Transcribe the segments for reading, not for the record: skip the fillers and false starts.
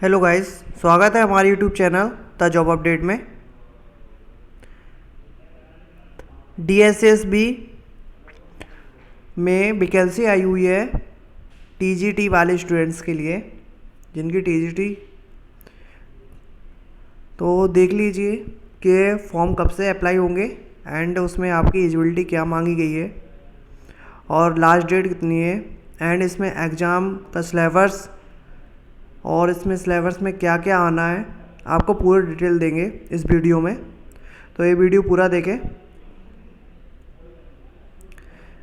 Hello guys, स्वागत है हमारे YouTube channel the job update में। डीएसएसबी में वैकेंसी आई हुई है टीजीटी वाले स्टूडेंट्स के लिए, जिनकी टीजीटी तो देख लीजिए कि फॉर्म कब से अप्लाई होंगे एंड उसमें आपकी एलिजिबिलिटी क्या मांगी गई है और लास्ट डेट कितनी है एंड इसमें एग्ज़ाम का सिलेबस और इसमें सिलेबस में क्या क्या आना है आपको पूरी डिटेल देंगे इस वीडियो में, तो ये वीडियो पूरा देखें।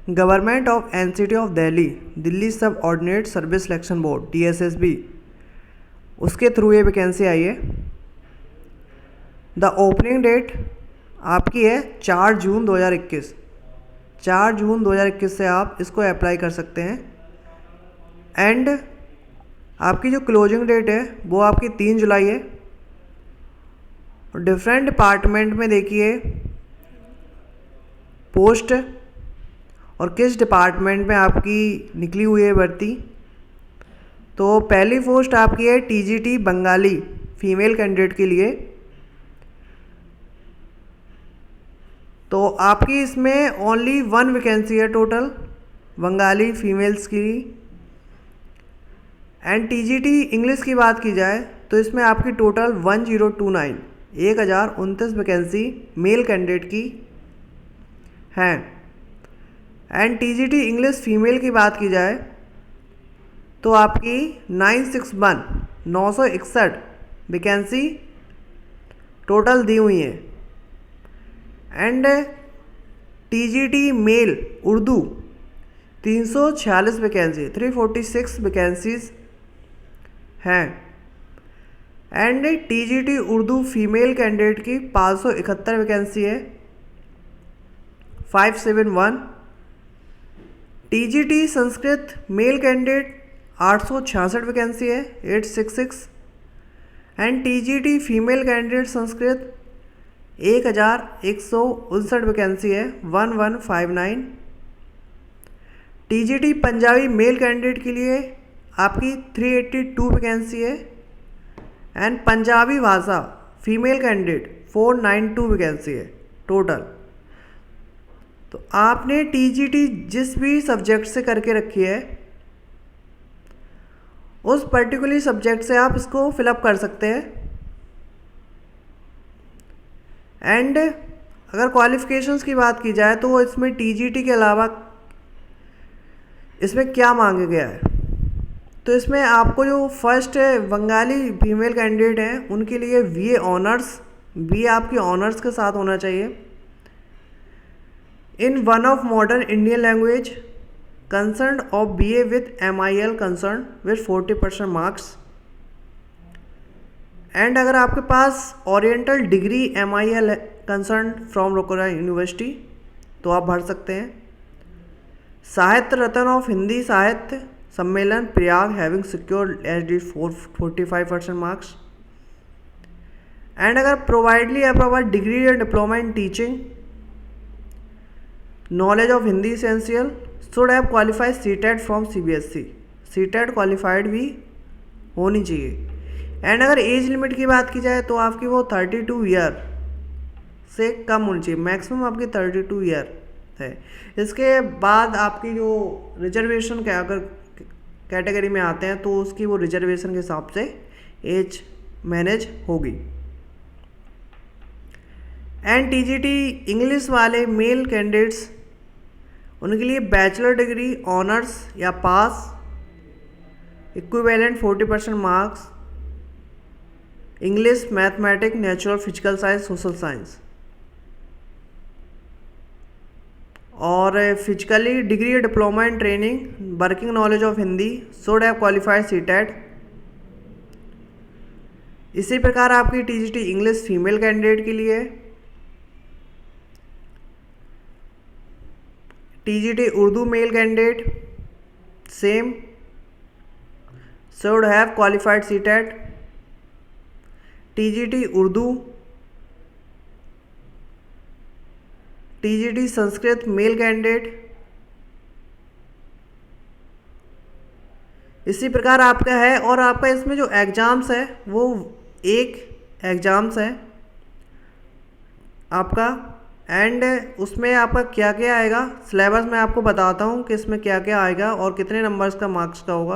Government of NCT of Delhi, Delhi subordinate service selection board DSSB, उसके थ्रू ये वैकेंसी आई है। द ओपनिंग डेट आपकी है 4 जून 2021। 4 जून 2021 से आप इसको अप्लाई कर सकते हैं एंड आपकी जो क्लोजिंग डेट है वो आपकी 3 जुलाई है। डिफरेंट डिपार्टमेंट में देखिए पोस्ट और किस डिपार्टमेंट में आपकी निकली हुई है भर्ती। तो पहली पोस्ट आपकी है टीजीटी बंगाली फीमेल कैंडिडेट के लिए। तो आपकी इसमें ओनली 1 वैकेंसी है टोटल बंगाली फीमेल्स की। एंड टीजीटी इंग्लिश की बात की जाए तो इसमें आपकी टोटल 1029 वैकेंसी मेल कैंडिडेट की हैं। एंड टीजीटी इंग्लिश फीमेल की बात की जाए तो आपकी 961 वैकेंसी टोटल दी हुई है। And TGT male Urdu 346 vacancy 346 vacancies हैं। And TGT Urdu female candidate की 571 वैकेंसी है 571। TGT Sanskrit male candidate 866 vacancy है 866। And TGT female candidate Sanskrit 1159 vacancy है 1159। टीजीटी पंजाबी मेल कैंडिडेट के लिए आपकी 382 वैकेंसी है एंड पंजाबी भाषा फीमेल कैंडिडेट 492 वैकेंसी है टोटल। तो आपने टीजीटी जिस भी सब्जेक्ट से करके रखी है उस पर्टिकुलर सब्जेक्ट से आप इसको फिलअप कर सकते हैं। एंड अगर क्वालिफिकेशंस की बात की जाए तो इसमें टीजीटी के अलावा इसमें क्या मांगा गया है, तो इसमें आपको जो फर्स्ट बंगाली फीमेल कैंडिडेट हैं उनके लिए बीए ऑनर्स, बीए आपकी ऑनर्स के साथ होना चाहिए in one of modern Indian language concern of BA with MIL concern with 40% मार्क्स। एंड अगर आपके पास oriental degree MIL concern from लोकोरा यूनिवर्सिटी तो आप भर सकते हैं। साहित्य रत्न ऑफ हिंदी साहित्य सम्मेलन Prayag having secured HD 45% marks. And अगर प्रोवाइडली अप्रूव्ड डिग्री या diploma in teaching knowledge of Hindi essential should have qualified CTET from CBSE, CTET qualified भी होनी चाहिए। एंड अगर एज लिमिट की बात की जाए तो आपकी वो 32 ईयर से कम होनी चाहिए, मैक्सिमम आपकी 32 ईयर है। इसके बाद आपकी जो रिजर्वेशन के अगर कैटेगरी में आते हैं तो उसकी वो रिजर्वेशन के हिसाब से एज मैनेज होगी। एंड टीजीटी इंग्लिश वाले मेल कैंडिडेट्स उनके लिए बैचलर डिग्री ऑनर्स या pass equivalent 40% marks English mathematics natural physical science social science और physically degree diploma in training working knowledge of Hindi should have qualified CTET. इसी प्रकार आपकी TGT English female candidate के लिए TGT Urdu male candidate same should have qualified CTET. TGT Urdu, TGT Sanskrit male candidate इसी प्रकार आपका है। और आपका इसमें जो एग्ज़ाम्स है वो एक एग्ज़ाम्स है आपका, एंड उसमें आपका क्या क्या आएगा सिलेबस मैं आपको बताता हूँ कि इसमें क्या क्या आएगा और कितने नंबर्स का मार्क्स का होगा।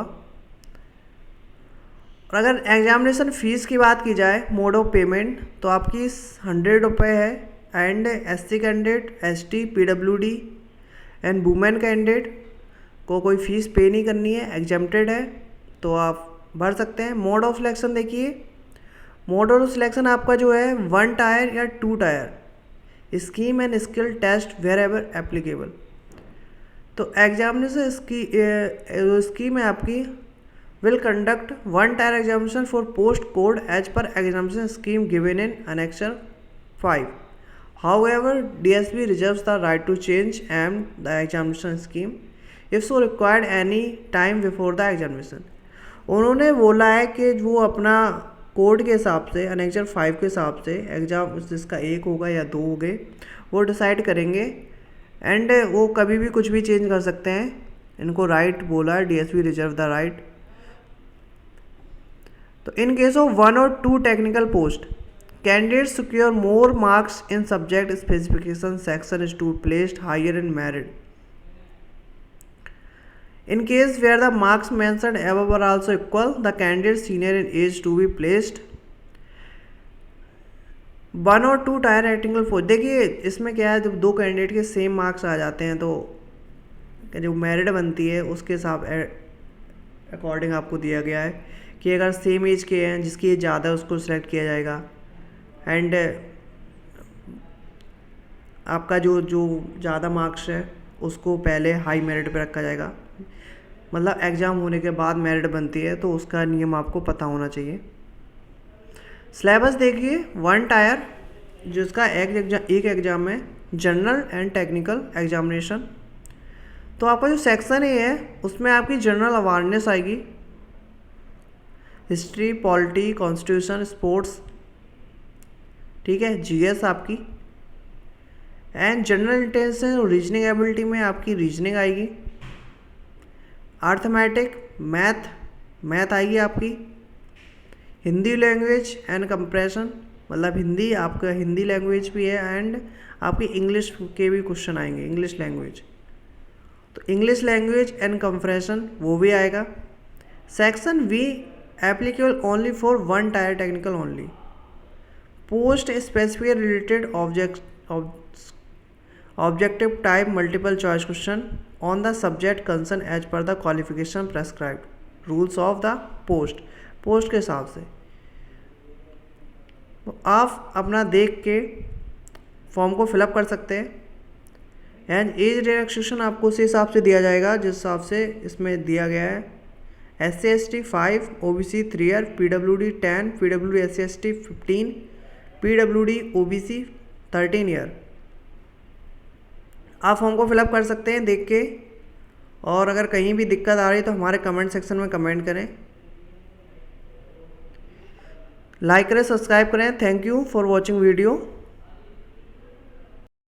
और अगर एग्जामिनेशन फ़ीस की बात की जाए, मोड ऑफ पेमेंट, तो आपकी 100 रुपये है। And SC candidate, ST, PWD and women candidate को कोई फ़ीस पे नहीं करनी है, एग्जेम्प्टेड है, तो आप भर सकते हैं। मोड ऑफ सिलेक्शन देखिए, मोड ऑफ सिलेक्शन आपका जो है 1 टायर या 2 tier scheme and skill test wherever applicable. तो एग्जामिनेशन स्कीम है आपकी will conduct 1 tier examination for post code as per examination scheme given in Annexure 5. However, DSB reserves the right to change the examination scheme if so required any time before the examination. उन्होंने बोला है कि वो अपना code के हिसाब से, Annexure 5 के हिसाब से एग्ज़ाम जिसका 1 होगा या 2 हो गए वो डिसाइड करेंगे, एंड वो कभी भी कुछ भी चेंज कर सकते हैं। इनको राइट बोला है, DSB रिजर्व द राइट। तो in case of 1 or 2 technical post, candidates secure more marks in subject specification section is to placed higher in merit. In case where the marks mentioned above are also equal, the candidate senior in age to be placed 1 or 2 tier technical post. देखिए इसमें क्या है, जब 2 candidate के same marks आ जाते हैं तो जो मेरिट बनती है उसके हिसाब अकॉर्डिंग आपको दिया गया है कि अगर सेम एज के हैं, जिसकी एज ज़्यादा है उसको सिलेक्ट किया जाएगा, एंड आपका जो ज़्यादा मार्क्स है उसको पहले हाई मेरिट पे रखा जाएगा। मतलब एग्ज़ाम होने के बाद मेरिट बनती है, तो उसका नियम आपको पता होना चाहिए। सिलेबस देखिए, 1 टायर जिसका एक एग्ज़ाम है जनरल एंड टेक्निकल एग्जामिनेशन। तो आपका जो सेक्शन है उसमें आपकी जनरल अवेयरनेस आएगी, हिस्ट्री, पॉलिटी, कॉन्स्टिट्यूशन, स्पोर्ट्स, ठीक है, GS आपकी, एंड जनरल इंटेलिजेंस और रीजनिंग एबिलिटी में आपकी रीजनिंग आएगी, अर्थमेटिक, मैथ आएगी आपकी, हिंदी लैंग्वेज एंड कंप्रेशन, मतलब हिंदी आपका हिंदी लैंग्वेज भी है, एंड आपकी इंग्लिश के भी क्वेश्चन आएंगे, इंग्लिश लैंग्वेज, तो इंग्लिश लैंग्वेज एंड कंप्रेशन वो भी आएगा। Section V applicable only for 1 tier technical only. Post specific related objective type multiple choice question on the subject concern as per the qualification prescribed rules of the post के हिसाब से। तो आप अपना देख के फॉर्म को फिलअप कर सकते हैं, एंड एज रिलैक्सेशन आपको उसी हिसाब से दिया जाएगा जिस हिसाब से इसमें दिया गया है। SC ST 5, OBC 3 year, PWD 10, PWD SC ST 15, PWD OBC 13 year। आप फॉर्म को फिलअप कर सकते हैं देख के, और अगर कहीं भी दिक्कत आ रही है तो हमारे कमेंट सेक्शन में कमेंट करें, लाइक करें, सब्सक्राइब करें। Thank you for watching video.